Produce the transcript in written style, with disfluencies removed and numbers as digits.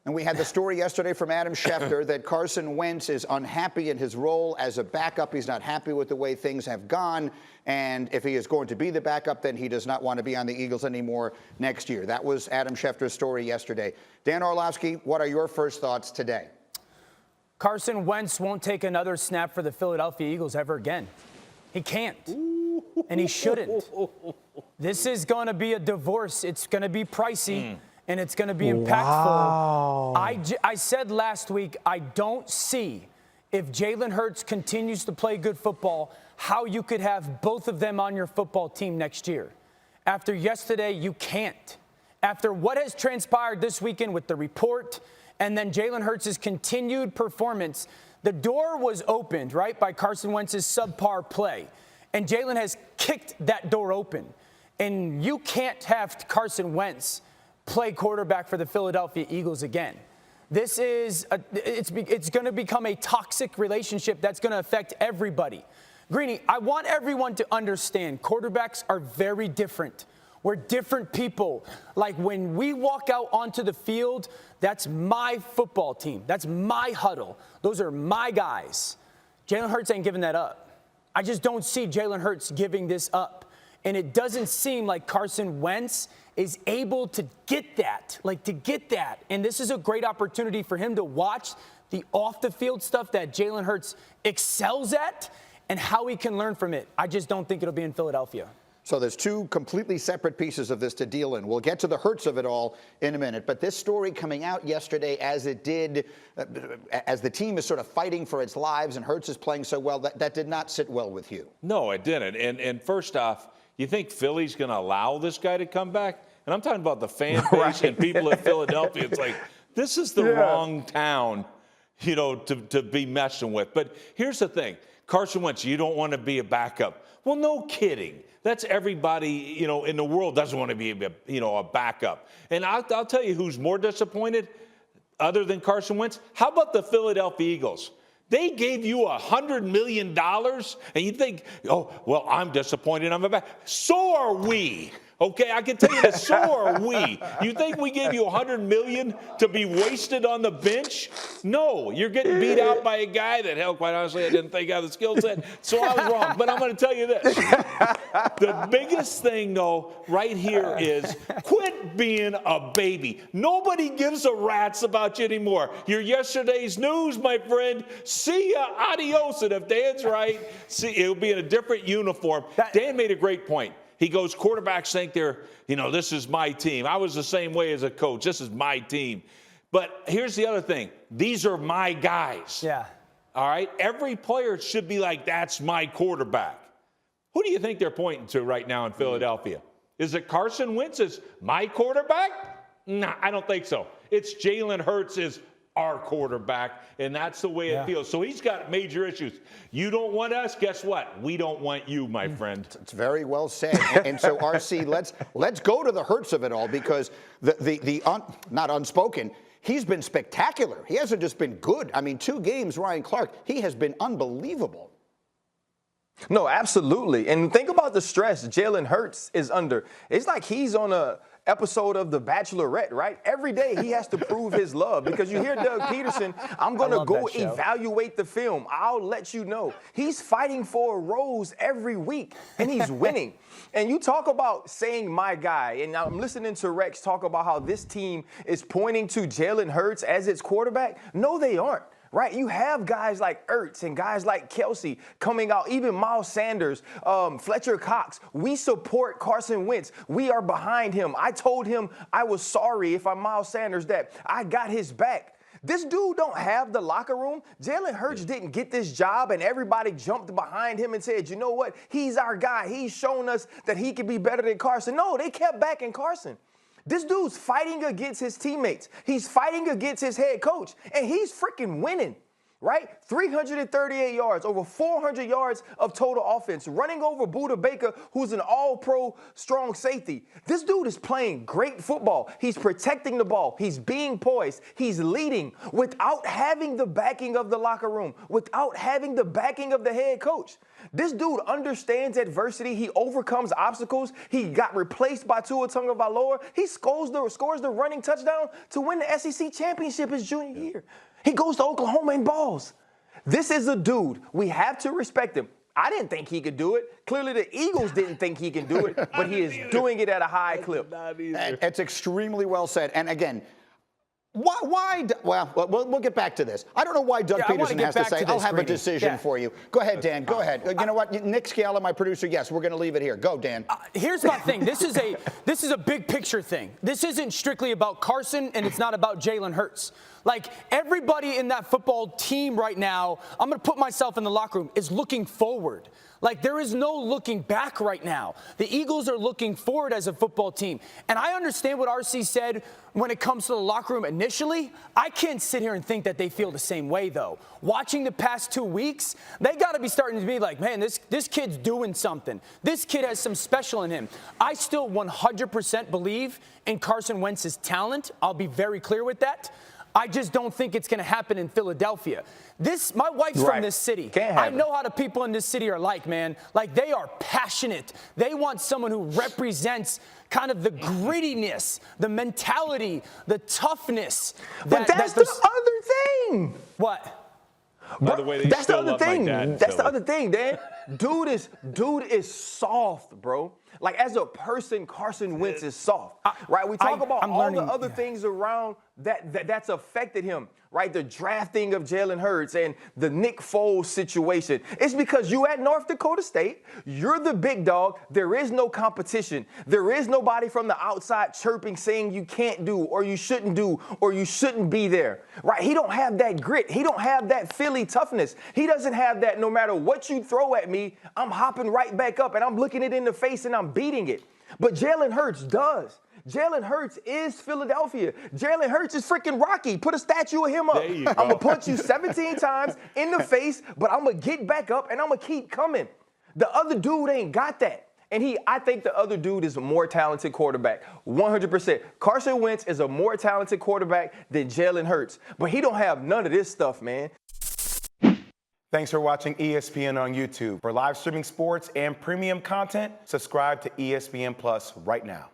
And we had the story yesterday from Adam Schefter that Carson Wentz is unhappy in his role as a backup. He's not happy with the way things have gone. And if he is going to be the backup, then he does not want to be on the Eagles anymore next year. That was Adam Schefter's story yesterday. Dan Orlovsky, what are your first thoughts today? Carson Wentz won't take another snap for the Philadelphia Eagles ever again. He can't. And he shouldn't. This is going to be a divorce. It's going to be pricey. And it's going to be impactful. Wow. I said last week, I don't see, if Jalen Hurts continues to play good football, how you could have both of them on your football team next year. After yesterday, you can't. After what has transpired this weekend with the report and then Jalen Hurts' continued performance, the door was opened, right, by Carson Wentz's subpar play. And Jalen has kicked that door open. And you can't have Carson Wentz play quarterback for the Philadelphia Eagles again. This is it's going to become a toxic relationship that's going to affect everybody. Greeny, I want everyone to understand quarterbacks are very different. We're different people. Like when we walk out onto the field, that's my football team. That's my huddle. Those are my guys. Jalen Hurts ain't giving that up. I just don't see Jalen Hurts giving this up. And it doesn't seem like Carson Wentz is able to get that, And this is a great opportunity for him to watch the off-the-field stuff that Jalen Hurts excels at and how he can learn from it. I just don't think it'll be in Philadelphia. So there's two completely separate pieces of this to deal in. We'll get to the Hurts of it all in a minute. But this story coming out yesterday as it did, as the team is sort of fighting for its lives and Hurts is playing so well, that did not sit well with you. No, it didn't. And first off, you think Philly's going to allow this guy to come back? And I'm talking about the fan base and people in Philadelphia. It's like, this is the wrong town, to be messing with. But here's the thing. Carson Wentz, you don't want to be a backup. Well, no kidding. That's everybody, in the world doesn't want to be, a backup. And I'll tell you who's more disappointed other than Carson Wentz. How about the Philadelphia Eagles? They gave you $100 million, and you think, oh, well, I'm disappointed. I'm a back. So are we. Okay, I can tell you this, so are we. You think we gave you $100 million to be wasted on the bench? No, you're getting beat out by a guy that, hell, quite honestly, I didn't think had the skill set, so I was wrong. But I'm going to tell you this. The biggest thing, though, right here is quit being a baby. Nobody gives a rat's about you anymore. You're yesterday's news, my friend. See ya, adios. And if Dan's right, it'll be in a different uniform. Dan made a great point. He goes, quarterbacks think they're, this is my team. I was the same way as a coach. This is my team. But here's the other thing. These are my guys. Yeah. All right? Every player should be like, that's my quarterback. Who do you think they're pointing to right now in Philadelphia? Is it Carson Wentz is my quarterback? Nah, I don't think so. It's Jalen Hurts is our quarterback, and that's the way it feels. So he's got major issues. You don't want us, guess what? We don't want you, my friend. It's very well said. And so, RC, let's go to the Hurts of it all, because not unspoken, he's been spectacular. He hasn't just been good. I mean, 2 games, Ryan Clark, he has been unbelievable. No, absolutely. And think about the stress Jalen Hurts is under. It's like he's on a episode of The Bachelorette, right? Every day he has to prove his love, because you hear Doug Peterson, I'm going to go evaluate the film. I'll let you know. He's fighting for a rose every week, and he's winning. And you talk about saying my guy, and I'm listening to Rex talk about how this team is pointing to Jalen Hurts as its quarterback. No, they aren't. Right, you have guys like Ertz and guys like Kelsey coming out, even Miles Sanders, Fletcher Cox. We support Carson Wentz. We are behind him. I told him I was sorry if I'm Miles Sanders that I got his back. This dude don't have the locker room. Jalen Hurts didn't get this job and everybody jumped behind him and said, you know what, he's our guy. He's shown us that he can be better than Carson. No, they kept backing Carson. This dude's fighting against his teammates. He's fighting against his head coach, and he's freaking winning, right? 338 yards, over 400 yards of total offense, running over Budda Baker, who's an all-pro strong safety. This dude is playing great football. He's protecting the ball. He's being poised. He's leading without having the backing of the locker room, without having the backing of the head coach. This dude understands adversity. He overcomes obstacles. He got replaced by Tua Tagovailoa. He scores the running touchdown to win the SEC championship his junior year. He goes to Oklahoma and balls. This is a dude. We have to respect him. I didn't think he could do it. Clearly, the Eagles didn't think he can do it, but he is doing it at a high clip. It's extremely well said. And again, why? Well, we'll get back to this. I don't know why Doug Peterson has to say, I'll have a decision for you. Go ahead, Dan. Go ahead. You know what? Nick Scialla, my producer, yes, we're going to leave it here. Go, Dan. Here's my thing. This is a big picture thing. This isn't strictly about Carson, and it's not about Jalen Hurts. Like, everybody in that football team right now, I'm going to put myself in the locker room, is looking forward. Like, there is no looking back right now. The Eagles are looking forward as a football team. And I understand what RC said when it comes to the locker room initially. I can't sit here and think that they feel the same way, though. Watching the past 2 weeks, they got to be starting to be like, man, this kid's doing something. This kid has some special in him. I still 100% believe in Carson Wentz's talent. I'll be very clear with that. I just don't think it's going to happen in Philadelphia. My wife's from this city. I know how the people in this city are like, man. Like, they are passionate. They want someone who represents kind of the grittiness, the mentality, the toughness. But that's the other thing. What? By the way, that's the other thing. That's the other thing, Dan. Dude is soft, bro. Like, as a person, Carson Wentz is soft, right? We talk about all the other things around that's affected him, right? The drafting of Jalen Hurts and the Nick Foles situation. It's because you at North Dakota State, you're the big dog. There is no competition. There is nobody from the outside chirping saying you can't do or you shouldn't be there, right? He don't have that grit. He don't have that Philly toughness. He doesn't have that no matter what you throw at me, I'm hopping right back up and I'm looking it in the face and I'm beating it. But Jalen Hurts does. Jalen Hurts is Philadelphia. Jalen Hurts is freaking Rocky. Put a statue of him up. I'm going to punch you 17 times in the face, but I'm going to get back up and I'm going to keep coming. The other dude ain't got that. And I think the other dude is a more talented quarterback, 100%. Carson Wentz is a more talented quarterback than Jalen Hurts, but he don't have none of this stuff, man. Thanks for watching ESPN on YouTube. For live streaming sports and premium content, subscribe to ESPN Plus right now.